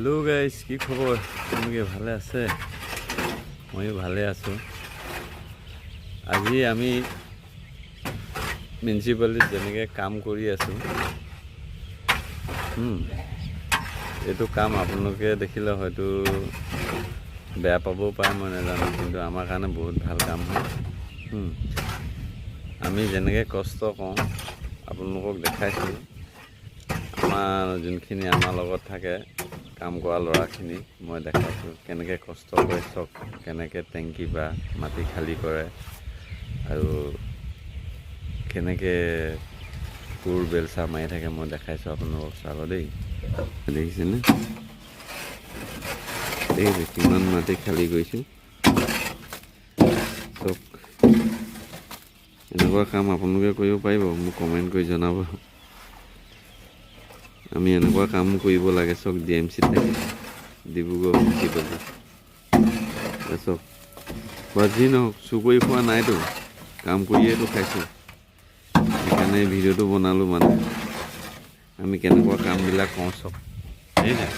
Hello' guys, কি খবৰ? তোমালোকে ভালে আছে? ময়ো ভালে আছোঁ। আজি আমি মিউনিচিপালিটিত যেনেকৈ কাম কৰি আছোঁ, এইটো কাম আপোনালোকে দেখিলে হয়তো বেয়া পাবও পাৰে, মই নাজানো, কিন্তু আমাৰ কাৰণে বহুত ভাল কাম হয়। আমি যেনেকৈ কষ্ট কৰোঁ আপোনালোকক দেখাইছোঁ। আমাৰ যোনখিনি আমাৰ লগত থাকে কাম কৰা ল'ৰাখিনি মই দেখাইছোঁ কেনেকৈ কষ্ট কৰে, চব কেনেকৈ টেংকি বা মাটি খালী কৰে আৰু কেনেকৈ কোৰ বেলচা মাৰি থাকে মই দেখাইছোঁ আপোনালোকক। চাব দেই, দেখিছেনে? দেখিছে কিমান মাটি খালী কৰিছোঁ। চব এনেকুৱা কাম আপোনালোকে কৰিব পাৰিব? মোক কমেণ্ট কৰি জনাব। আমি এনেকুৱা কাম কৰিব লাগে। চক DMC থাকে, ডিব্ৰুগড় মিউনিচিপালিটি। চক বা যি নহওক, চুৰ কৰি খোৱা নাইতো, কাম কৰিয়েইতো খাইছোঁ। সেইকাৰণে ভিডিঅ'টো বনালোঁ। মানে আমি কেনেকুৱা কামবিলাক কৰোঁ চব। ইয়াতে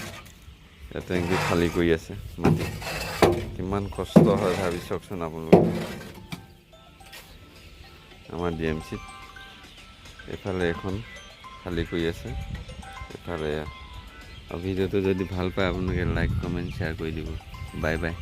টেংকি খালী কৰি আছে মাটি। কিমান কষ্ট হয় ভাবি চাওকচোন আপোনালোকে। আমাৰ DMCত এইফালে এখন খালী কৰি আছে, এইফালে। আৰু ভিডিঅ'টো যদি ভাল পায় আপোনালোকে লাইক, কমেণ্ট, শ্বেয়াৰ কৰি দিব। Bye bye.